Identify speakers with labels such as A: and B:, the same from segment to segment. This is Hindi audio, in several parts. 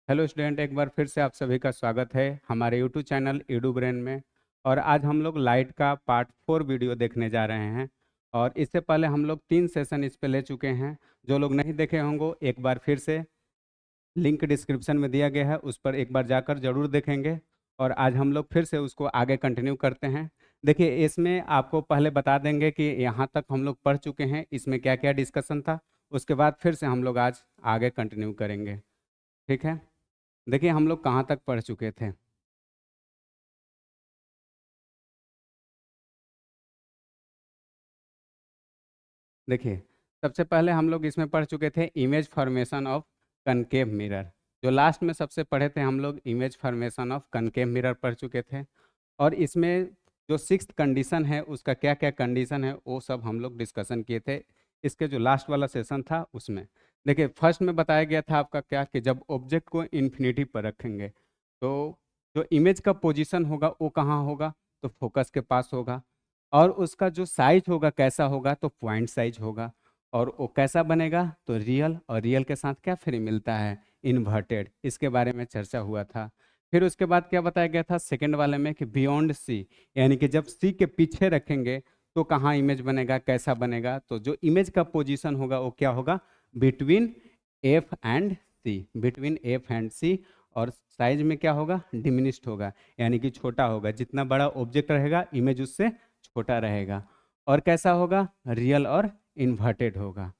A: हेलो स्टूडेंट, एक बार फिर से आप सभी का स्वागत है हमारे यूट्यूब चैनल एडू ब्रेन में। और आज हम लोग लाइट का पार्ट 4 वीडियो देखने जा रहे हैं। और इससे पहले हम लोग 3 सेशन इस पे ले चुके हैं। जो लोग नहीं देखे होंगे एक बार फिर से लिंक डिस्क्रिप्शन में दिया गया है, उस पर एक बार जाकर जरूर देखेंगे। और आज हम लोग फिर से उसको आगे कंटिन्यू करते हैं। देखिए, इसमें आपको पहले बता देंगे कि यहाँ तक हम लोग पढ़ चुके हैं, इसमें क्या क्या डिस्कशन था। उसके बाद फिर से हम लोग आज आगे कंटिन्यू करेंगे। ठीक है। देखिए, हम लोग कहाँ तक पढ़ चुके थे। देखिए, सबसे पहले हम लोग इसमें पढ़ चुके थे image formation of concave mirror. जो लास्ट में सबसे पढ़े थे हम लोग image formation of concave mirror पढ़ चुके थे। और इसमें जो सिक्स्थ कंडीशन है उसका क्या क्या कंडीशन है वो सब हम लोग डिस्कशन किए थे इसके जो लास्ट वाला सेशन था उसमें। देखिए, फर्स्ट में बताया गया था आपका क्या कि जब ऑब्जेक्ट को इन्फिनिटी पर रखेंगे तो जो इमेज का पोजीशन होगा वो कहाँ होगा, तो फोकस के पास होगा। और उसका जो साइज होगा कैसा होगा, तो पॉइंट साइज होगा। और वो कैसा बनेगा, तो रियल, और रियल के साथ क्या फ्री मिलता है, इन्वर्टेड। इसके बारे में चर्चा हुआ था। फिर उसके बाद क्या बताया गया था सेकंड वाले में कि बियॉन्ड सी, यानी कि जब सी के पीछे रखेंगे तो कहाँ इमेज बनेगा, कैसा बनेगा, तो जो इमेज का पोजीशन होगा वो क्या होगा, between F and C, between F and C. और साइज में क्या होगा, डिमिनिश्ड होगा, यानी कि छोटा होगा। जितना बड़ा ऑब्जेक्ट रहेगा इमेज उससे छोटा रहेगा। और कैसा होगा, रियल और इन्वर्टेड होगा।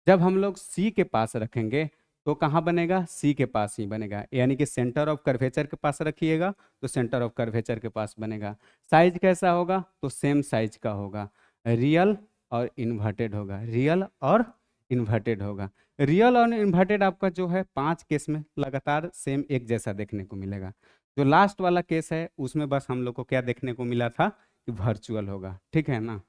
A: जब हम लोग सी के पास रखेंगे तो कहाँ बनेगा, सी के पास ही बनेगा, यानी कि सेंटर ऑफ कर्वेचर के पास रखिएगा तो सेंटर ऑफ कर्वेचर के पास बनेगा। साइज कैसा होगा, तो सेम साइज का होगा, रियल और इन्वर्टेड होगा, रियल और इन्वर्टेड होगा। रियल और इन्वर्टेड आपका जो है 5 केस में लगातार सेम एक जैसा देखने को मिलेगा। जो लास्ट वाला केस है उसमें बस हम लोग को क्या देखने को मिला था कि वर्चुअल होगा। ठीक है ना।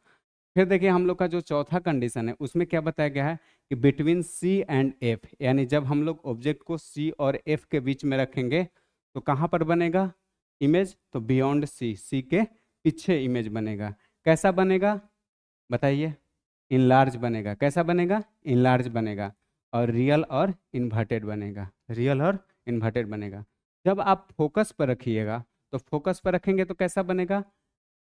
A: फिर देखिए, हम लोग का जो चौथा कंडीशन है उसमें क्या बताया गया है कि बिटवीन सी एंड एफ, यानी जब हम लोग ऑब्जेक्ट को सी और एफ के बीच में रखेंगे तो कहाँ पर बनेगा इमेज, तो बियॉन्ड सी, सी के पीछे इमेज बनेगा। कैसा बनेगा बताइए, इनलार्ज बनेगा। कैसा बनेगा, इनलार्ज बनेगा। और रियल और इन्वर्टेड बनेगा, रियल और इन्वर्टेड बनेगा। जब आप फोकस पर रखिएगा तो फोकस पर रखेंगे तो कैसा बनेगा,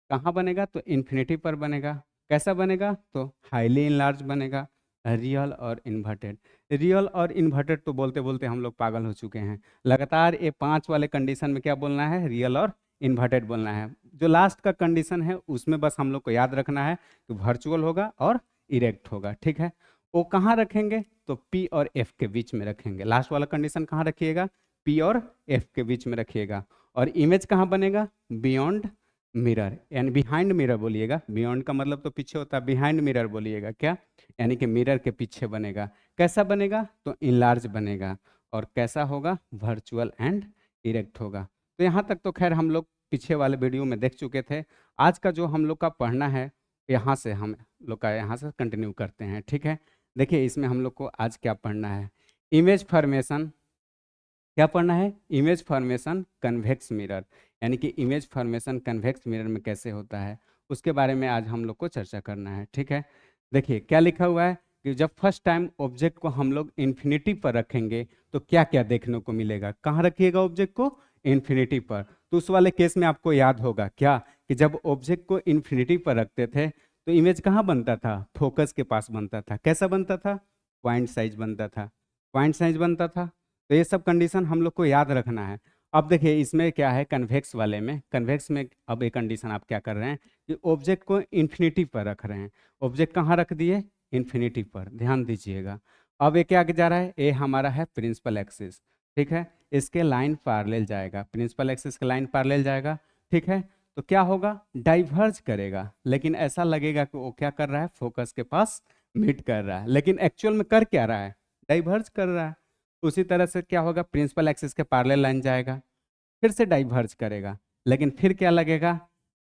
A: कहाँ बनेगा, तो इन्फिनिटी पर बनेगा। कैसा बनेगा, तो हाईली इनलार्ज बनेगा। रियल और इन्वर्टेड, रियल और इन्वर्टेड तो बोलते बोलते हम लोग पागल हो चुके हैं। लगातार ये 5 वाले कंडीशन में क्या बोलना है, रियल और इन्वर्टेड बोलना है। जो लास्ट का कंडीशन है उसमें बस हम लोग को याद रखना है कि वर्चुअल होगा और इरेक्ट होगा। ठीक है। वो कहाँ रखेंगे, तो पी और एफ के बीच में रखेंगे। लास्ट वाला कंडीशन कहाँ रखिएगा, पी और एफ के बीच में रखिएगा। और इमेज कहाँ बनेगा, बियॉन्ड मिरर, यानी बिहाइंड मिरर बोलिएगा। बियॉन्ड का मतलब तो पीछे होता है, बिहाइंड मिरर बोलिएगा क्या, यानी कि मिरर के पीछे बनेगा। कैसा बनेगा, तो इनलार्ज बनेगा। और कैसा होगा, वर्चुअल एंड इरेक्ट होगा। तो यहाँ तक तो खैर हम लोग पीछे वाले वीडियो में देख चुके थे। आज का जो हम लोग का पढ़ना है यहाँ से हम लोग का यहाँ से कंटिन्यू करते हैं। ठीक है। देखिए, इसमें हम लोग को आज क्या पढ़ना है, इमेज फॉर्मेशन। क्या पढ़ना है, इमेज फॉर्मेशन कन्वेक्स मिरर, यानी कि इमेज फॉर्मेशन कन्वेक्स मिरर में कैसे होता है उसके बारे में आज हम लोग को चर्चा करना है। ठीक है। देखिए क्या लिखा हुआ है कि जब फर्स्ट टाइम ऑब्जेक्ट को हम लोग इन्फिनिटी पर रखेंगे तो क्या क्या देखने को मिलेगा। कहाँ रखिएगा ऑब्जेक्ट को, इन्फिनिटी पर। तो उस वाले केस में आपको याद होगा क्या कि जब ऑब्जेक्ट को इन्फिनिटी पर रखते थे तो इमेज कहाँ बनता था, फोकस के पास बनता था। कैसा बनता था, पॉइंट साइज बनता था, पॉइंट साइज बनता था। तो ये सब कंडीशन हम लोग को याद रखना है। अब देखिए इसमें क्या है, कन्वेक्स वाले में, कन्वेक्स में अब एक कंडीशन आप क्या कर रहे हैं कि ऑब्जेक्ट को इन्फिनिटी पर रख रहे हैं। ऑब्जेक्ट कहाँ रख दिए, इन्फिनिटी पर, ध्यान दीजिएगा। अब ये क्या आगे जा रहा है, ये हमारा है प्रिंसिपल एक्सिस। ठीक है। इसके लाइन पैरेलल जाएगा, प्रिंसिपल एक्सिस के लाइन पैरेलल जाएगा। ठीक है। तो क्या होगा, डाइवर्ज करेगा, लेकिन ऐसा लगेगा कि वो क्या कर रहा है, फोकस के पास मीट कर रहा है, लेकिन एक्चुअल में कर क्या रहा है, डाइवर्ज कर रहा है। उसी तरह से क्या होगा, प्रिंसिपल एक्सिस के पैरेलल लाइन जाएगा, फिर से डाइवर्ज करेगा, लेकिन फिर क्या लगेगा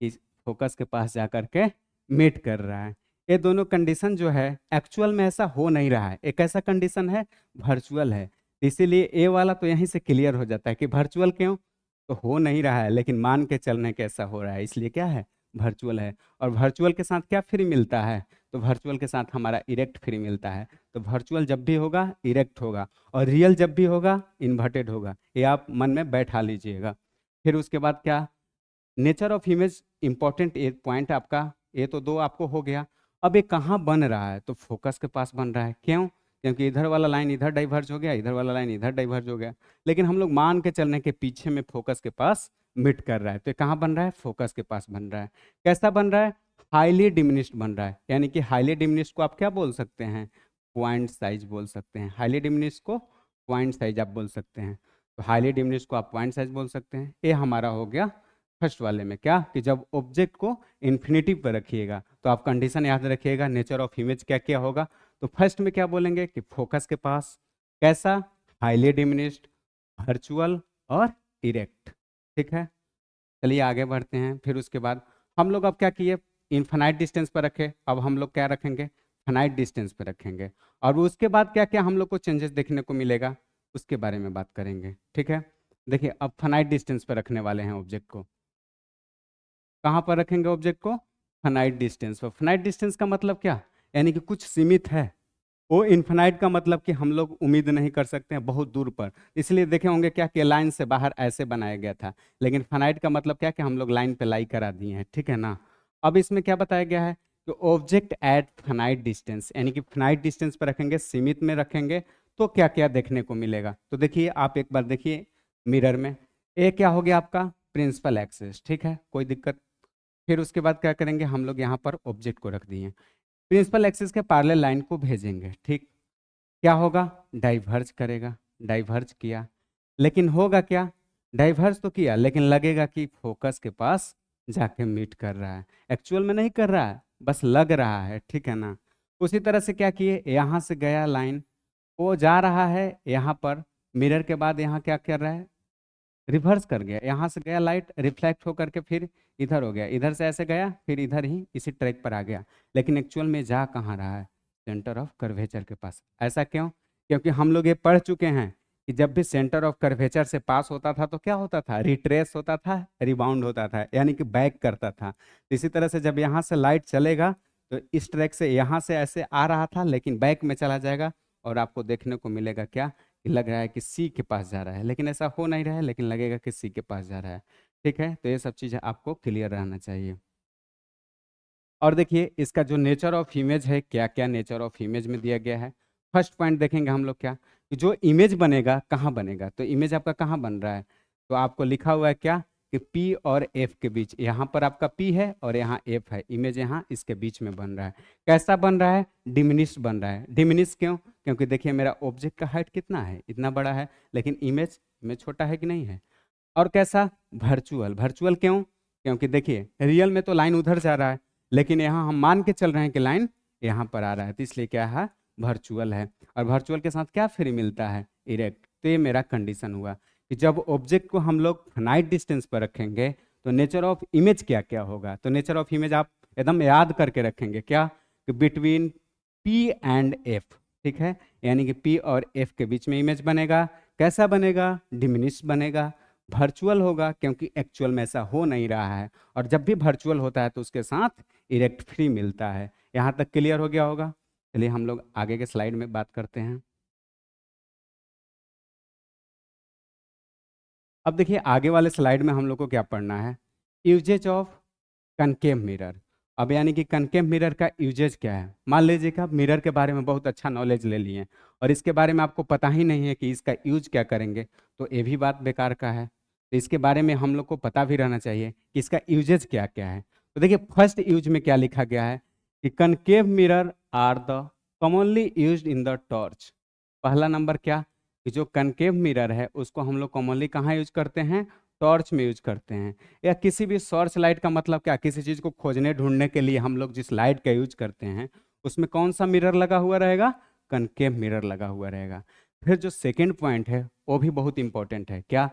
A: कि फोकस के पास जाकर के मीट कर रहा है। ये दोनों कंडीशन जो है एक्चुअल में ऐसा हो नहीं रहा है, एक ऐसा कंडीशन है वर्चुअल है। इसीलिए ए वाला तो यहीं से क्लियर हो जाता है कि वर्चुअल क्यों, तो हो नहीं रहा है, लेकिन मान के चलने के ऐसा हो रहा है, इसलिए क्या है, वर्चुअल है। और वर्चुअल के साथ क्या फ्री मिलता है? तो वर्चुअल के साथ हमारा इरेक्ट फ्री मिलता है। तो वर्चुअल जब भी होगा इरेक्ट होगा, और रियल जब भी होगा इन्वर्टेड होगा। ये आप मन में बैठा लीजिएगा। फिर उसके बाद क्या, नेचर ऑफ इमेज इंपॉर्टेंट एक पॉइंट आपका, ये तो दो आपको हो गया। अब ये कहाँ बन रहा है? तो फोकस के पास बन रहा है। क्यों? क्योंकि इधर वाला लाइन इधर डाइवर्ज हो गया, इधर वाला लाइन इधर डाइवर्ज हो गया। लेकिन हम लोग मान के चलने के पीछे में फोकस के पास मिट कर रहा है। तो ये कहाँ बन रहा है? फोकस के पास बन रहा है। कैसा बन रहा है? हाईली डिमिनिश्ड बन रहा है। यानी कि हाईली डिमिनिश्ड को आप क्या बोल सकते हैं? पॉइंट साइज बोल सकते हैं। हाईली डिमिनिश्ड को पॉइंट साइज आप बोल सकते हैं। तो हाईली डिमिनिश्ड को आप पॉइंट साइज बोल सकते हैं। ये हमारा हो गया फर्स्ट वाले में। क्या कि जब ऑब्जेक्ट को इन्फिनिटिव पर रखिएगा तो आप कंडीशन याद रखिएगा, नेचर ऑफ इमेज क्या क्या होगा। तो फर्स्ट में क्या बोलेंगे कि फोकस के पास कैसा, हाईली डिमिनिश्ड, वर्चुअल और इरेक्ट। ठीक है, चलिए आगे बढ़ते हैं। फिर उसके बाद हम लोग अब क्या किए, इनफाइनाइट डिस्टेंस पर रखे। अब हम लोग क्या रखेंगे? फाइनाइट डिस्टेंस पर रखेंगे। और उसके बाद क्या क्या हम लोग को चेंजेस देखने को मिलेगा, उसके बारे में बात करेंगे। ठीक है, देखिए अब फाइनाइट डिस्टेंस पर रखने वाले हैं ऑब्जेक्ट को। कहाँ पर रखेंगे ऑब्जेक्ट को? फाइनाइट डिस्टेंस पर। फाइनाइट डिस्टेंस का मतलब क्या? यानी कि कुछ सीमित है। वो इन्फिनाइट का मतलब कि हम लोग उम्मीद नहीं कर सकते हैं बहुत दूर पर। इसलिए देखे होंगे क्या कि लाइन से बाहर ऐसे बनाया गया था। लेकिन फाइनाइट का मतलब क्या कि हम लोग लाइन पे लाई करा दिए हैं। ठीक है ना। अब इसमें क्या बताया गया है कि ऑब्जेक्ट एट फाइनाइट डिस्टेंस, यानी कि फाइनाइट डिस्टेंस पर रखेंगे, सीमित में रखेंगे, तो क्या क्या देखने को मिलेगा। तो देखिए आप एक बार देखिए मिरर में, ये क्या हो गया आपका? Principal axis. ठीक है, कोई दिक्कत। फिर उसके बाद क्या करेंगे, हम लोग यहाँ पर ऑब्जेक्ट को रख दिए, प्रिंसिपल एक्सिस के पैरेलल लाइन को भेजेंगे। ठीक, क्या होगा? डाइवर्ज करेगा। डाइवर्ज किया, लेकिन होगा क्या? डाइवर्ज तो किया लेकिन लगेगा कि फोकस के पास जाके मीट कर रहा है। एक्चुअल में नहीं कर रहा है, बस लग रहा है। ठीक है ना। उसी तरह से क्या किए, यहाँ से गया लाइन, वो जा रहा है यहाँ पर, मिरर के बाद यहाँ क्या कर रहा है? रिवर्स कर गया। यहाँ से गया लाइट, रिफ्लेक्ट होकर के फिर इधर हो गया, इधर से ऐसे गया, फिर इधर ही इसी ट्रैक पर आ गया। लेकिन एक्चुअल में जा कहाँ रहा है? सेंटर ऑफ कर्वेचर के पास। ऐसा क्यों? क्योंकि हम लोग ये पढ़ चुके हैं कि जब भी सेंटर ऑफ कर्वेचर से पास होता था तो क्या होता था? रिट्रेस होता था, रिबाउंड होता था, यानी कि बैक करता था। तो इसी तरह से जब यहाँ से लाइट चलेगा तो इस ट्रैक से यहाँ से ऐसे आ रहा था लेकिन बैक में चला जाएगा, और आपको देखने को मिलेगा क्या कि लग रहा है कि सी के पास जा रहा है, लेकिन ऐसा हो नहीं रहा है, लेकिन लगेगा कि सी के पास जा रहा है। ठीक है, तो ये सब चीज़ें आपको क्लियर रहना चाहिए। और देखिए इसका जो नेचर ऑफ इमेज है, क्या क्या नेचर ऑफ इमेज में दिया गया है। फर्स्ट पॉइंट देखेंगे हम लोग क्या, कि जो इमेज बनेगा कहाँ बनेगा। तो इमेज आपका कहाँ बन रहा है? तो आपको लिखा हुआ है क्या कि P और F के बीच। यहाँ पर आपका P है और यहाँ F है, इमेज यहाँ इसके बीच में बन रहा है। कैसा बन रहा है? डिमिनिश बन रहा है। डिमिनिश क्यों? क्योंकि देखिए मेरा ऑब्जेक्ट का हाइट कितना है? इतना बड़ा है, लेकिन इमेज में छोटा है कि नहीं है। और कैसा? वर्चुअल। वर्चुअल क्यों? क्योंकि देखिए रियल में तो लाइन उधर जा रहा है, लेकिन यहाँ हम मान के चल रहे हैं कि लाइन यहाँ पर आ रहा है, तो इसलिए क्या है? वर्चुअल है। और वर्चुअल के साथ क्या फ्री मिलता है? इरेक्ट। तो ये मेरा कंडीशन हुआ कि जब ऑब्जेक्ट को हम लोग फाइनाइट डिस्टेंस पर रखेंगे तो नेचर ऑफ इमेज क्या क्या होगा। तो नेचर ऑफ इमेज आप एकदम याद करके रखेंगे क्या, कि बिटवीन पी एंड एफ। ठीक है, यानी कि पी और एफ के बीच में इमेज बनेगा। कैसा बनेगा? डिमिनिश बनेगा। वर्चुअल होगा क्योंकि एक्चुअल में ऐसा हो नहीं रहा है, और जब भी वर्चुअल होता है तो उसके साथ इरेक्ट फ्री मिलता है। यहाँ तक क्लियर हो गया होगा। चलिए हम लोग आगे के स्लाइड में बात करते हैं। अब देखिए आगे वाले स्लाइड में हम लोग को क्या पढ़ना है, यूजेज ऑफ कनकेव मिरर। अब यानी कि कनकेव मिरर का यूजेज क्या है। मान लीजिए कि आप मिरर के बारे में बहुत अच्छा नॉलेज ले लिए और इसके बारे में आपको पता ही नहीं है कि इसका यूज क्या करेंगे, तो ये भी बात बेकार का है। तो इसके बारे में हम लोग को पता भी रहना चाहिए कि इसका यूजेज क्या क्या है। तो देखिए फर्स्ट यूज में क्या लिखा गया है कि concave mirror are the commonly used in the torch. पहला नंबर क्या, कि जो कनकेव मिरर है उसको हम लोग कॉमनली कहाँ यूज करते हैं? टॉर्च में यूज करते हैं। या किसी भी सॉर्च लाइट का मतलब क्या, किसी चीज को खोजने ढूंढने के लिए हम लोग जिस लाइट का यूज करते हैं उसमें कौन सा मिरर लगा हुआ रहेगा? कनकेव मिरर लगा हुआ रहेगा। फिर जो सेकंड पॉइंट है वो भी बहुत इंपॉर्टेंट है। क्या?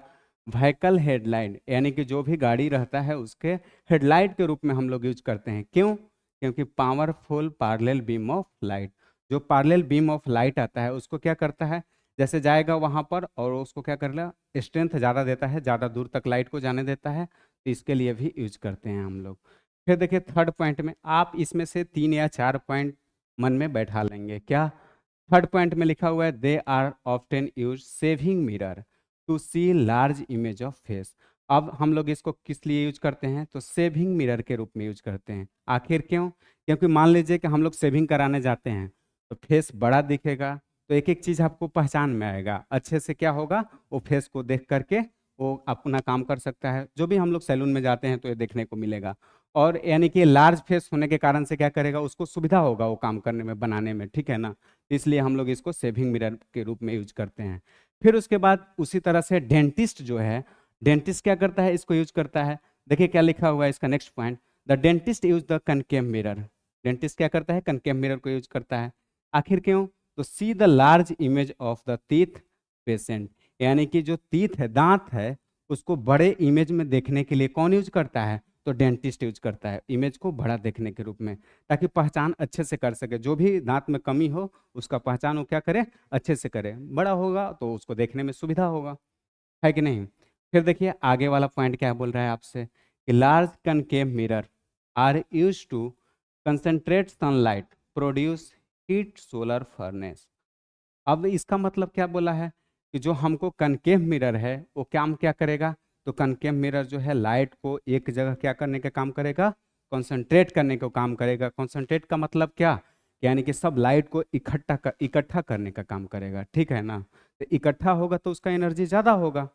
A: व्हीकल हेडलाइट, यानी कि जो भी गाड़ी रहता है उसके हेडलाइट के रूप में हम लोग यूज करते हैं। क्यों? क्योंकि powerful parallel beam of light, जो पार्लल बीम ऑफ लाइट आता है उसको क्या करता है, जैसे जाएगा वहां पर और उसको क्या कर ले, स्ट्रेंथ ज़्यादा देता है, ज़्यादा दूर तक लाइट को जाने देता है, तो इसके लिए भी यूज करते हैं हम लोग। फिर देखिए थर्ड पॉइंट में आप इसमें से 3 या 4 पॉइंट मन में बैठा लेंगे। क्या? थर्ड पॉइंट में लिखा हुआ है they are often use shaving mirror to see large image of face. अब हम लोग इसको किस लिए यूज करते हैं? तो सेविंग मिरर के रूप में यूज करते हैं। आखिर क्यों? क्योंकि मान लीजिए कि हम लोग सेविंग कराने जाते हैं तो फेस बड़ा दिखेगा, तो एक एक चीज आपको पहचान में आएगा अच्छे से। क्या होगा? वो फेस को देख करके वो अपना काम कर सकता है। जो भी हम लोग सैलून में जाते हैं तो ये देखने को मिलेगा। और यानी कि लार्ज फेस होने के कारण से क्या करेगा, उसको सुविधा होगा वो काम करने में, बनाने में, ठीक है ना। इसलिए हम लोग इसको सेविंग मिरर के रूप में यूज करते हैं। फिर उसके बाद उसी तरह से डेंटिस्ट जो है, डेंटिस्ट क्या करता है? इसको यूज करता है। देखिए क्या लिखा हुआ है इसका next point, the dentist use the concave mirror. Dentist क्या करता है? कनकेव मिरर को यूज करता है। आखिर क्यों? तो see the large image of the teeth patient, यानी कि जो टीथ है, दांत है, उसको बड़े इमेज में देखने के लिए कौन यूज करता है? तो डेंटिस्ट यूज करता है, इमेज को बड़ा देखने के रूप में, ताकि पहचान अच्छे से कर सके। जो भी दांत में कमी हो उसका पहचान वो क्या करे? अच्छे से करे। बड़ा होगा तो उसको देखने में सुविधा होगा, है कि नहीं। फिर देखिए आगे वाला पॉइंट क्या बोल रहा है आपसे कि large concave mirror are use to concentrate sunlight produce heat solar furnace. अब इसका मतलब क्या बोला है कि जो हमको कनकेव मिरर है वो काम क्या करेगा? तो कनकेव मिरर जो है लाइट को एक जगह क्या करने का काम करेगा? कंसंट्रेट करने का काम करेगा। कंसंट्रेट का मतलब क्या? यानी कि सब लाइट को इकट्ठा करने का काम करेगा, ठीक है ना। तो इकट्ठा होगा तो उसका एनर्जी ज़्यादा होगा।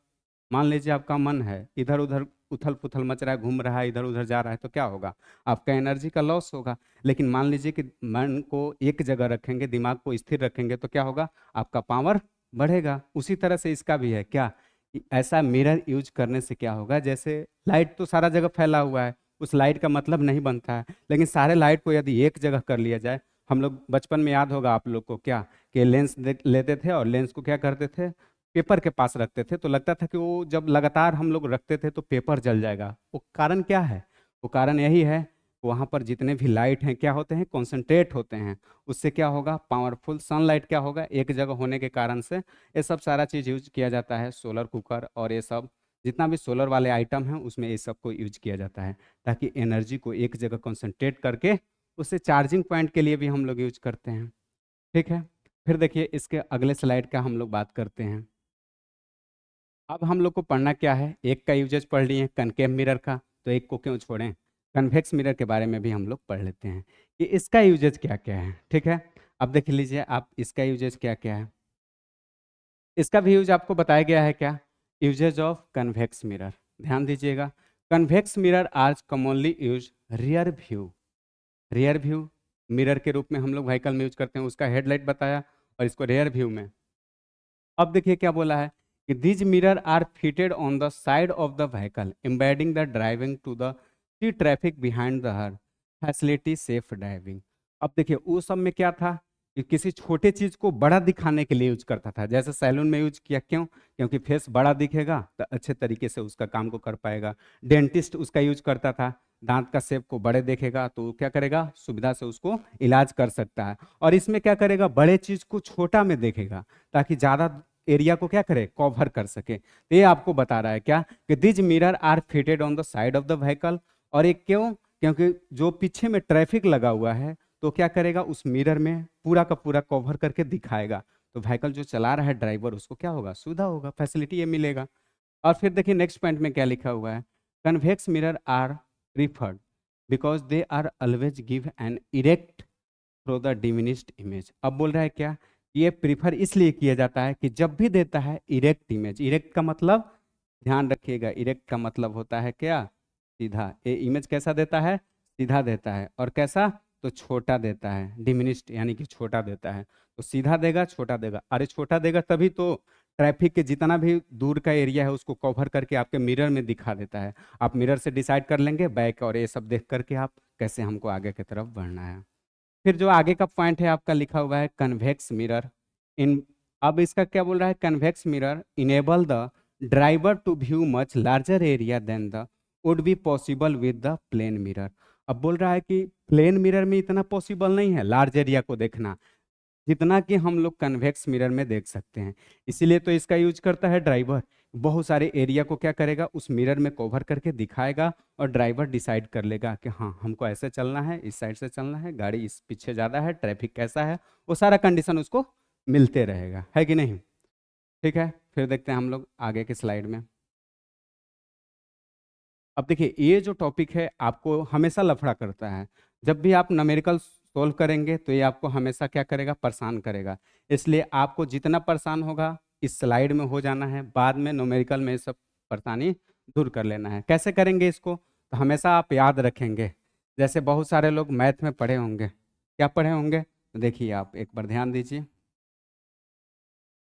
A: मान लीजिए आपका मन है इधर उधर उथल पुथल मच रहा है, घूम रहा है, इधर उधर जा रहा है, तो क्या होगा? आपका एनर्जी का लॉस होगा। लेकिन मान लीजिए कि मन को एक जगह रखेंगे, दिमाग को स्थिर रखेंगे, तो क्या होगा? आपका पावर बढ़ेगा। उसी तरह से इसका भी है क्या, कि ऐसा मिरर यूज करने से क्या होगा, जैसे लाइट तो सारा जगह फैला हुआ है, उस लाइट का मतलब नहीं बनता है, लेकिन सारे लाइट को यदि एक जगह कर लिया जाए। हम लोग बचपन में याद होगा आप लोग को क्या, कि लेंस लेते थे और लेंस को क्या करते थे? पेपर के पास रखते थे, तो लगता था कि वो जब लगातार हम लोग रखते थे तो पेपर जल जाएगा। वो कारण क्या है? वो कारण यही है, वहाँ पर जितने भी लाइट हैं क्या होते हैं? कॉन्सेंट्रेट होते हैं। उससे क्या होगा? पावरफुल सनलाइट क्या होगा? एक जगह होने के कारण से ये सब सारा चीज़ यूज किया जाता है। सोलर कुकर और ये सब जितना भी सोलर वाले आइटम हैं उसमें ये सब को यूज किया जाता है, ताकि एनर्जी को एक जगह कॉन्सेंट्रेट करके उसे चार्जिंग पॉइंट के लिए भी हम लोग यूज करते हैं, ठीक है। फिर देखिए इसके अगले स्लाइड का हम लोग बात करते हैं। अब हम लोग को पढ़ना क्या है? एक का यूजेज पढ़ लिए कनकेव मिरर का, तो एक को क्यों छोड़ें? कन्वेक्स मिरर के बारे में भी हम लोग पढ़ लेते हैं कि इसका यूजेज क्या क्या है, ठीक है। अब देख लीजिए आप इसका यूजेज क्या क्या है। इसका भी यूज आपको बताया गया है क्या? यूजेज ऑफ कन्वेक्स मिरर, ध्यान दीजिएगा। कन्वेक्स मिरर आज commonly use rear view. Rear view mirror के रूप में हम लोग व्हीकल में यूज करते हैं, उसका हेडलाइट बताया, और इसको रियर व्यू में। अब देखिए क्या बोला है कि these mirror are fitted on the side of the vehicle embedding the driving to the see traffic behind the her facility safe driving. अब देखिए उस सब में क्या था कि किसी छोटे चीज को बड़ा दिखाने के लिए यूज करता था, जैसे सैलून में यूज किया। क्यों? क्योंकि फेस बड़ा दिखेगा तो अच्छे तरीके से उसका काम को कर पाएगा। डेंटिस्ट उसका यूज करता था, दांत का शेप को बड़े देखेगा तो वो क्या करेगा? सुविधा से उसको इलाज कर सकता है। और इसमें क्या करेगा? बड़े चीज को छोटा में देखेगा, ताकि ज्यादा एरिया को क्या करे? कवर कर सके। तो ये आपको बता रहा है क्या कि these mirror are fitted on the side of the vehicle. और एक क्यों? क्योंकि जो पीछे में ट्रैफिक लगा हुआ है तो क्या करेगा? उस मिरर में पूरा का पूरा कवर करके दिखाएगा। तो व्हीकल जो चला रहा है ड्राइवर, उसको क्या होगा? सुविधा होगा, फैसिलिटी ये मिलेगा। और फिर देखिए नेक्स्ट पॉइंट में क्या लिखा हुआ है, convex mirror are preferred because they are always give an erect through the diminished image. अब बोल रहा है क्या? ये प्रीफर इसलिए किया जाता है कि जब भी देता है इरेक्ट इमेज। इरेक्ट का मतलब, ध्यान रखिएगा, इरेक्ट का मतलब होता है क्या? सीधा। ये इमेज कैसा देता है? सीधा देता है। और कैसा? तो छोटा देता है, डिमिनिश्ड यानी कि छोटा देता है। तो सीधा देगा, छोटा देगा। अरे छोटा देगा तभी तो ट्रैफिक के जितना भी दूर का एरिया है उसको कवर करके आपके मिरर में दिखा देता है। आप मिरर से डिसाइड कर लेंगे बैक और ये सब देख करके आप कैसे हमको आगे की तरफ बढ़ना है। फिर जो आगे का पॉइंट है आपका लिखा हुआ है कन्वेक्स मिरर इन। अब इसका क्या बोल रहा है? Convex mirror enable the driver to view much larger area than the would be possible with the plane mirror. अब बोल रहा है कि प्लेन मिरर में इतना पॉसिबल नहीं है लार्ज एरिया को देखना। जितना कि हम लोग कन्वेक्स मिरर में देख सकते हैं। इसीलिए तो इसका यूज करता है ड्राइवर। बहुत सारे एरिया को क्या करेगा, उस मिरर में कवर करके दिखाएगा, और ड्राइवर डिसाइड कर लेगा कि हाँ हमको ऐसे चलना है, इस साइड से चलना है, गाड़ी इस पीछे ज़्यादा है, ट्रैफिक कैसा है, वो सारा कंडीशन उसको मिलते रहेगा, है कि नहीं। ठीक है, फिर देखते हैं हम लोग आगे के स्लाइड में। अब देखिए, ये जो टॉपिक है आपको हमेशा लफड़ा करता है। जब भी आप न्यूमेरिकल सोल्व करेंगे तो ये आपको हमेशा क्या करेगा, परेशान करेगा। इसलिए आपको जितना परेशान होगा इस स्लाइड में हो जाना है, बाद में न्यूमेरिकल में ये सब परेशानी दूर कर लेना है। कैसे करेंगे इसको, तो हमेशा आप याद रखेंगे। जैसे बहुत सारे लोग मैथ में पढ़े होंगे, क्या पढ़े होंगे, तो देखिए आप एक बार ध्यान दीजिए।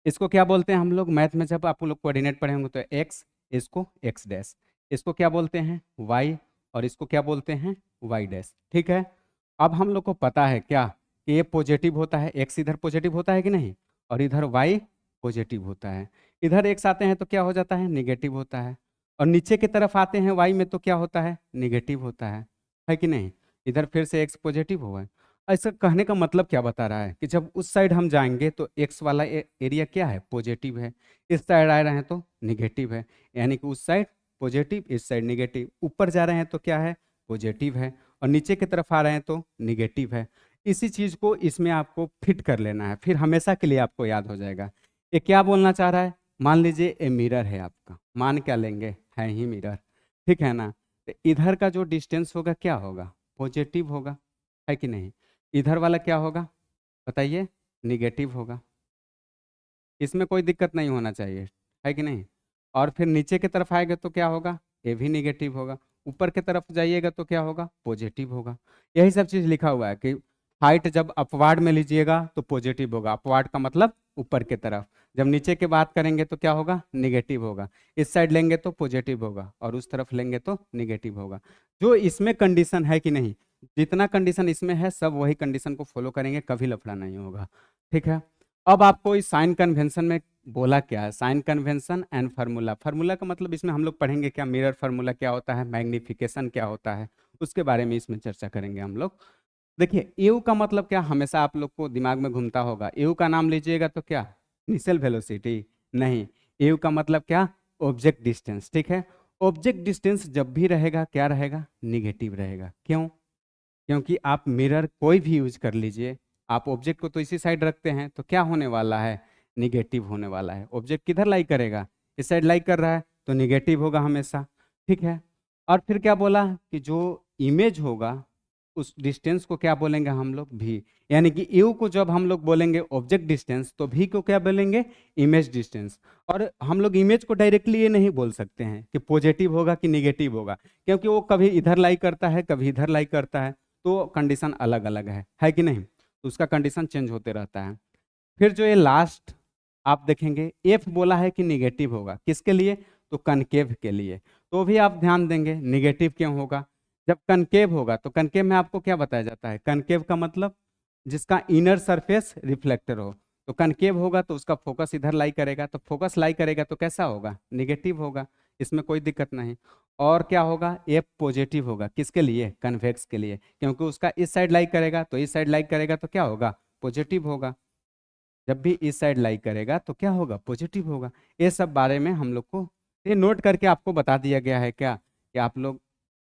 A: इसको क्या बोलते हैं हम लोग मैथ में, जब आप लोग कोऑर्डिनेट पढ़े होंगे तो एक्स, इसको एक्स डैश, इसको क्या बोलते हैं वाई, और इसको क्या बोलते हैं वाई डैश। ठीक है, अब हम लोग को पता है क्या कि ये पॉजिटिव होता है, एक्स इधर पॉजिटिव होता है कि नहीं, और इधर वाई पॉजिटिव होता है। इधर एक्स आते हैं तो क्या हो जाता है, निगेटिव होता है, और नीचे की तरफ आते हैं वाई में तो क्या होता है, निगेटिव होता है कि नहीं। इधर फिर से एक्स पॉजिटिव हुआ है। ऐसा कहने का मतलब क्या बता रहा है कि जब उस साइड हम जाएंगे तो एक्स वाला एरिया क्या है, पॉजिटिव है, इस साइड आ रहे हैं तो निगेटिव है, यानी कि उस साइड पॉजिटिव, इस साइड निगेटिव, ऊपर जा रहे हैं तो क्या है, पॉजिटिव है, और नीचे की तरफ आ रहे हैं तो निगेटिव है। इसी चीज को इसमें आपको फिट कर लेना है, फिर हमेशा के लिए आपको याद हो जाएगा। ये क्या बोलना चाह रहा है, मान लीजिए ये मिरर है आपका, मान क्या लेंगे, है ही मिरर, ठीक है ना। तो इधर का जो डिस्टेंस होगा क्या होगा, पॉजिटिव होगा, है कि नहीं। इधर वाला क्या होगा बताइए, निगेटिव होगा। इसमें कोई दिक्कत नहीं होना चाहिए, है कि नहीं। और फिर नीचे की तरफ आएगा तो क्या होगा, ये भी निगेटिव होगा। ऊपर की तरफ जाइएगा तो क्या होगा, पॉजिटिव होगा। यही सब चीज़ लिखा हुआ है कि हाइट जब अपवार्ड में लीजिएगा तो पॉजिटिव होगा, अपवार्ड का मतलब ऊपर की तरफ। जब नीचे की बात करेंगे तो क्या होगा, निगेटिव होगा। इस साइड लेंगे तो पॉजिटिव होगा, और उस तरफ लेंगे तो निगेटिव होगा। जो इसमें कंडीशन है कि नहीं, जितना कंडीशन इसमें है सब वही कंडीशन को फॉलो करेंगे, कभी लफड़ा नहीं होगा। ठीक है, अब आपको इस साइन कन्वेंशन में बोला क्या है, sign convention and formula. Formula का मतलब इसमें हम लोग पढ़ेंगे क्या, मिरर फार्मूला क्या होता है, मैग्निफिकेशन क्या होता है, उसके बारे में इसमें चर्चा करेंगे हम लोग। देखिए एयू का मतलब क्या, हमेशा आप लोग को दिमाग में घूमता होगा, एयू का नाम लीजिएगा तो क्या, इनिशियल वेलोसिटी नहीं। एयू का मतलब क्या, ऑब्जेक्ट डिस्टेंस। ठीक है, ऑब्जेक्ट डिस्टेंस जब भी रहेगा क्या रहेगा, निगेटिव रहेगा। क्यों, क्योंकि आप मिरर कोई भी यूज कर लीजिए, आप ऑब्जेक्ट को तो इसी साइड रखते हैं तो क्या होने वाला है, निगेटिव होने वाला है। ऑब्जेक्ट किधर लाई करेगा, इस साइड लाई कर रहा है तो निगेटिव होगा हमेशा। ठीक है, और फिर क्या बोला कि जो इमेज होगा उस डिस्टेंस को क्या बोलेंगे हम लोग, भी। यानी कि यू को जब हम लोग बोलेंगे ऑब्जेक्ट डिस्टेंस तो भी को क्या बोलेंगे, इमेज डिस्टेंस। और हम लोग इमेज को डायरेक्टली ये नहीं बोल सकते हैं कि पॉजिटिव होगा कि निगेटिव होगा, क्योंकि वो कभी इधर लाई करता है कभी इधर लाई करता है, तो कंडीशन अलग अलग है कि नहीं। तो उसका कंडीशन चेंज होते रहता है। फिर जो ये लास्ट आप देखेंगे, एफ बोला है कि निगेटिव होगा, किसके लिए, तो कनकेव के लिए। तो भी आप ध्यान देंगे निगेटिव क्यों होगा, जब कनकेव होगा तो कनकेव में आपको क्या बताया जाता है, कनकेव का मतलब जिसका इनर सरफेस रिफ्लेक्टर हो। तो कनकेव होगा तो उसका फोकस इधर लाई करेगा, तो फोकस लाई करेगा तो कैसा होगा, निगेटिव होगा, इसमें कोई दिक्कत नहीं। और क्या होगा, एफ पॉजिटिव होगा, किसके लिए, कन्वेक्स के लिए, क्योंकि उसका इस साइड लाइक करेगा तो इस साइड लाइक करेगा तो क्या होगा, पॉजिटिव होगा। जब भी इस साइड लाइक करेगा तो क्या होगा, पॉजिटिव होगा। ये सब बारे में हम लोग को ये नोट करके आपको बता दिया गया है क्या, कि आप लोग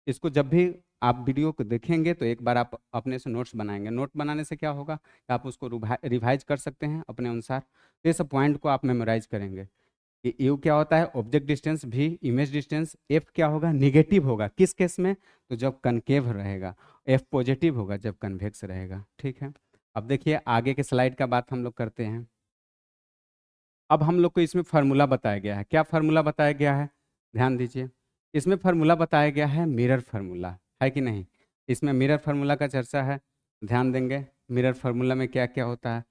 A: इसको जब भी आप वीडियो को देखेंगे तो एक बार आप अपने से नोट्स बनाएंगे। नोट बनाने से क्या होगा कि आप उसको रिवाइज कर सकते हैं अपने अनुसार। तो ये सब पॉइंट को आप मेमोराइज करेंगे कि यू क्या होता है, ऑब्जेक्ट डिस्टेंस, भी इमेज डिस्टेंस, एफ क्या होगा, निगेटिव होगा किस केस में, तो जब कनकेव रहेगा, एफ पॉजिटिव होगा जब कन्वेक्स रहेगा। ठीक है, अब देखिए आगे के स्लाइड का बात हम लोग करते हैं। अब हम लोग को इसमें फार्मूला बताया गया है, क्या फार्मूला बताया गया है, ध्यान दीजिए। इसमें फार्मूला बताया गया है मिरर फार्मूला, है कि नहीं। इसमें मिरर फार्मूला का चर्चा है, ध्यान देंगे मिरर फार्मूला में क्या क्या होता है।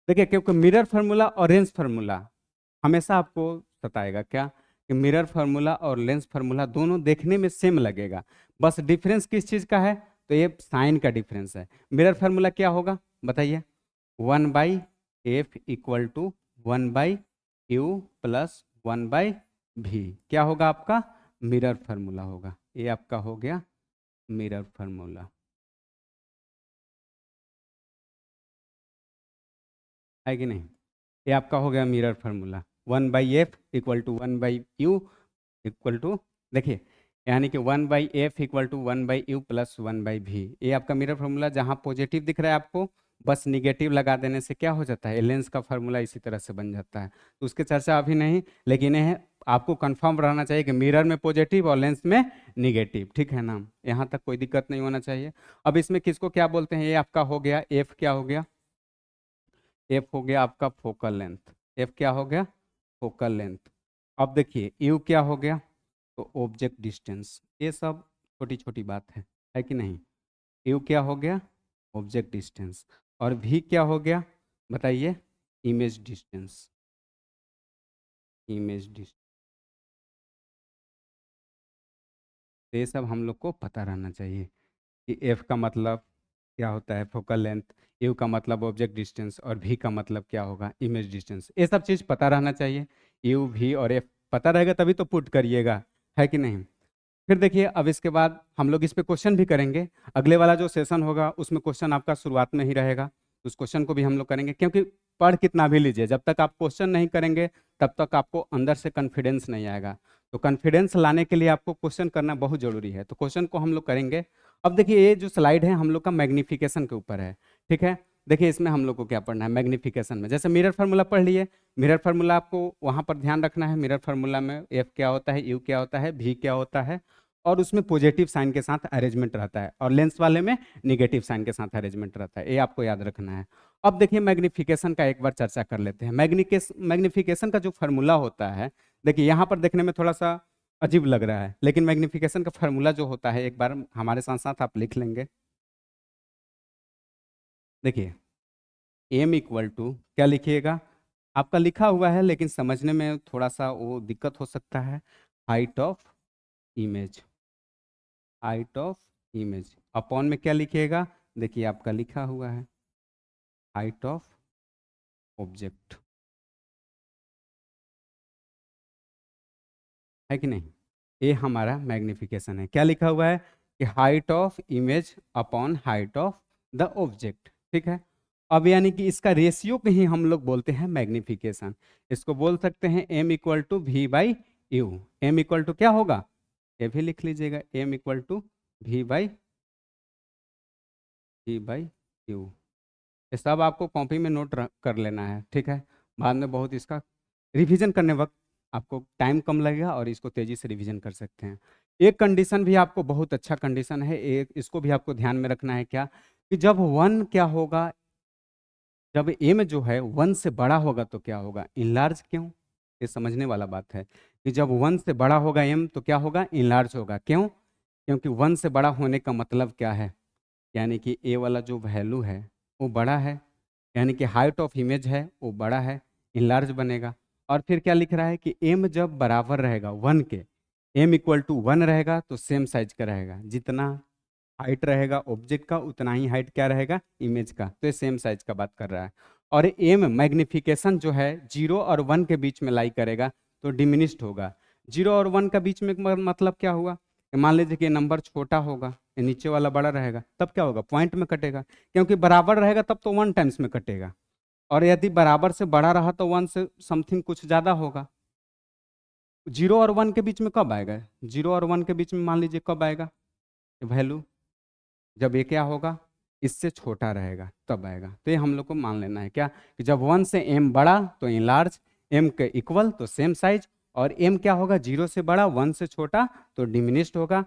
A: देखिए क्योंकि मिरर फार्मूला और रेंज फार्मूला हमेशा आपको सताएगा क्या, कि मिरर फार्मूला और लेंस फार्मूला दोनों देखने में सेम लगेगा, बस डिफरेंस किस चीज़ का है, तो ये साइन का डिफरेंस है। मिरर फार्मूला क्या होगा बताइए, 1/f = 1/u प्लस 1/v, क्या होगा आपका, मिरर फार्मूला होगा। ये आपका हो गया मिरर फार्मूला। है कि नहीं। ये आपका हो गया mirror formula, 1/f equal to 1/u equal to, देखिए यानी कि 1/f equal to 1/u plus 1/v, ये आपका मिरर फार्मूला। जहाँ पॉजिटिव दिख रहा है आपको, बस निगेटिव लगा देने से क्या हो जाता है, लेंस का फार्मूला इसी तरह से बन जाता है। तो उसकी चर्चा अभी नहीं, लेकिन यह आपको कंफर्म रहना चाहिए कि मिरर में पॉजिटिव और लेंस में निगेटिव, ठीक है ना। यहाँ तक कोई दिक्कत नहीं होना चाहिए। अब इसमें किसको क्या बोलते हैं, ये आपका हो गया एफ, क्या हो गया, एफ हो गया आपका फोकल लेंथ, एफ क्या हो गया, फोकल लेंथ। अब देखिए यू क्या हो गया, तो ऑब्जेक्ट डिस्टेंस। ये सब छोटी छोटी बात है कि नहीं। यू क्या हो गया, ऑब्जेक्ट डिस्टेंस। और भी क्या हो गया बताइए, इमेज डिस्टेंस, इमेज डिस्टेंस। तो ये सब हम लोग को पता रहना चाहिए कि एफ का मतलब क्या होता है, फोकल लेंथ, यू का मतलब ऑब्जेक्ट डिस्टेंस, और भी का मतलब क्या होगा, इमेज डिस्टेंस। ये सब चीज़ पता रहना चाहिए। यू भी और एफ पता रहेगा तभी तो पुट करिएगा, है कि नहीं। फिर देखिए अब इसके बाद हम लोग इस पे क्वेश्चन भी करेंगे। अगले वाला जो सेशन होगा उसमें क्वेश्चन आपका शुरुआत में ही रहेगा, उस क्वेश्चन को भी हम लोग करेंगे। क्योंकि पढ़ कितना भी लीजिए, जब तक आप क्वेश्चन नहीं करेंगे तब तक आपको अंदर से कॉन्फिडेंस नहीं आएगा। तो कॉन्फिडेंस लाने के लिए आपको क्वेश्चन करना बहुत जरूरी है, तो क्वेश्चन को हम लोग करेंगे। अब देखिए ये जो स्लाइड है हम लोग का मैग्निफिकेशन के ऊपर है, ठीक है। देखिए इसमें हम लोग को क्या पढ़ना है, मैग्निफिकेशन में जैसे मिरर फार्मूला पढ़ लिए, मिरर फार्मूला आपको वहां पर ध्यान रखना है। मिरर फार्मूला में एफ क्या होता है, यू क्या होता है, भी क्या होता है, और उसमें पॉजिटिव साइन के साथ अरेंजमेंट रहता है, और लेंस वाले में निगेटिव साइन के साथ अरेंजमेंट रहता है, ये आपको याद रखना है। अब देखिए मैग्निफिकेशन का एक बार चर्चा कर लेते हैं। मैग्निफिकेशन का जो फार्मूला होता है, देखिए यहाँ पर देखने में थोड़ा सा अजीब लग रहा है, लेकिन मैग्निफिकेशन का फार्मूला जो होता है एक बार हमारे साथ साथ आप लिख लेंगे। देखिए एम इक्वल टू क्या लिखिएगा, आपका लिखा हुआ है लेकिन समझने में थोड़ा सा वो दिक्कत हो सकता है, height of image, height of image upon में क्या लिखिएगा, देखिए आपका लिखा हुआ है हाइट ऑफ ऑब्जेक्ट, है कि नहीं। ये हमारा मैग्निफिकेशन है, क्या लिखा हुआ है कि height of image upon height of the object, ठीक है। अब यानी कि इसका रेशियो को ही हम लोग बोलते हैं मैग्निफिकेशन। इसको बोल सकते हैं m equal to v by u. M equal to क्या होगा, ये भी लिख लीजिएगा, m equal to v by u. ये सब आपको कॉपी में नोट कर लेना है, ठीक है। बाद में बहुत इसका रिवीजन करने वक्त आपको टाइम कम लगेगा और इसको तेजी से रिवीजन कर सकते हैं। एक कंडीशन भी आपको बहुत अच्छा कंडीशन है, एक इसको भी आपको ध्यान में रखना है, क्या कि जब वन क्या होगा, जब एम जो है वन से बड़ा होगा तो क्या होगा, इनलार्ज। क्यों, ये समझने वाला बात है कि जब वन से बड़ा होगा एम तो क्या होगा, इनलार्ज होगा। क्यों, क्योंकि वन से बड़ा होने का मतलब क्या है, यानी कि ए वाला जो वैल्यू है वो बड़ा है, यानी कि हाइट ऑफ इमेज है वो बड़ा है, इनलार्ज बनेगा। और फिर क्या लिख रहा है कि एम जब बराबर रहेगा वन के, एम इक्वल टू वन रहेगा तो सेम साइज का रहेगा, जितना हाइट रहेगा ऑब्जेक्ट का उतना ही हाइट क्या रहेगा, इमेज का। तो ये सेम साइज का बात कर रहा है। और एम मैग्निफिकेशन जो है 0 और 1 के बीच में लाई करेगा तो डिमिनिश्ड होगा। 0 और 1 का बीच में मतलब क्या हुआ, कि मान लीजिए कि नंबर छोटा होगा, ये नीचे वाला बड़ा रहेगा, तब क्या होगा, पॉइंट में कटेगा। क्योंकि बराबर रहेगा तब तो 1 टाइम्स में कटेगा, और यदि बराबर से बड़ा रहा तो 1 से समथिंग कुछ ज्यादा होगा। 0 और 1 के बीच में कब आएगा, 0 और 1 के बीच में मान लीजिए कब आएगा वैल्यू, जब ये क्या होगा, इससे छोटा रहेगा तब आएगा। तो ये हम लोग को मान लेना है क्या, कि जब 1 से m बड़ा तो इनलार्ज, m के इक्वल तो सेम साइज, और m क्या होगा, 0 से बड़ा 1 से छोटा तो डिमिनिश्ड होगा।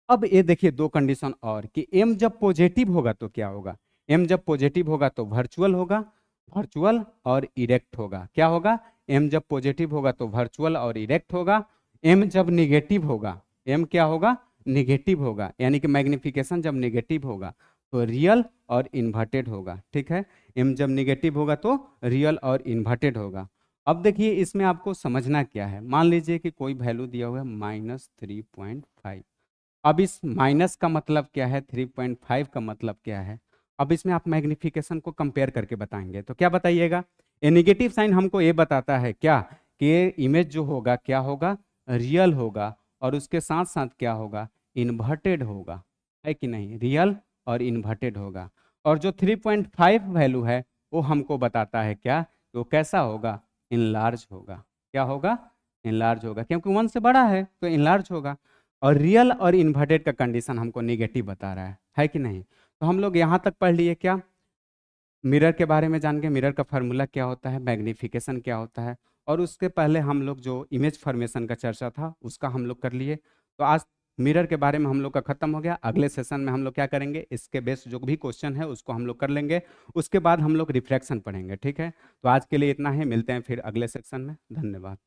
A: अब ये देखिए दो कंडीशन और, कि m जब पॉजिटिव होगा तो क्या होगा, m जब पॉजिटिव होगा तो वर्चुअल होगा, वर्चुअल और इरेक्ट होगा। क्या होगा, m जब पॉजिटिव होगा तो वर्चुअल और इरेक्ट होगा, m जब निगेटिव होगा, m क्या होगा, निगेटिव होगा, यानी कि मैग्निफिकेशन जब निगेटिव होगा तो रियल और इन्वर्टेड होगा, ठीक है। m जब निगेटिव होगा तो रियल और इन्वर्टेड होगा। अब देखिए इसमें आपको समझना क्या है, मान लीजिए कि कोई वैल्यू दिया हुआ है -3.5। अब इस माइनस का मतलब क्या है, 3.5 का मतलब क्या है। अब इसमें आप मैग्निफिकेशन को कंपेयर करके बताएंगे तो क्या बताइएगा, ये निगेटिव साइन हमको ये बताता है क्या, कि ये इमेज जो होगा क्या होगा, रियल होगा, और उसके साथ साथ क्या होगा, इन्वर्टेड होगा, है कि नहीं, रियल और इन्वर्टेड होगा। और जो 3.5 वैल्यू है वो हमको बताता है क्या, वो कैसा होगा, इनलार्ज होगा। क्या होगा, इनलार्ज होगा, क्योंकि 1 से बड़ा है तो इनलार्ज होगा। और रियल और इन्वर्टेड का कंडीशन हमको निगेटिव बता रहा है कि नहीं। तो हम लोग यहाँ तक पढ़ लिए क्या, मिरर के बारे में जान के, मिरर का फार्मूला क्या होता है, मैग्नीफिकेशन क्या होता है, और उसके पहले हम लोग जो इमेज फॉर्मेशन का चर्चा था उसका हम लोग कर लिए। तो आज मिरर के बारे में हम लोग का खत्म हो गया। अगले सेशन में हम लोग क्या करेंगे, इसके बेस जो भी क्वेश्चन है उसको हम लोग कर लेंगे। उसके बाद हम लोग रिफ्लेक्शन पढ़ेंगे, ठीक है। तो आज के लिए इतना ही, मिलते हैं फिर अगले सेक्शन में। धन्यवाद।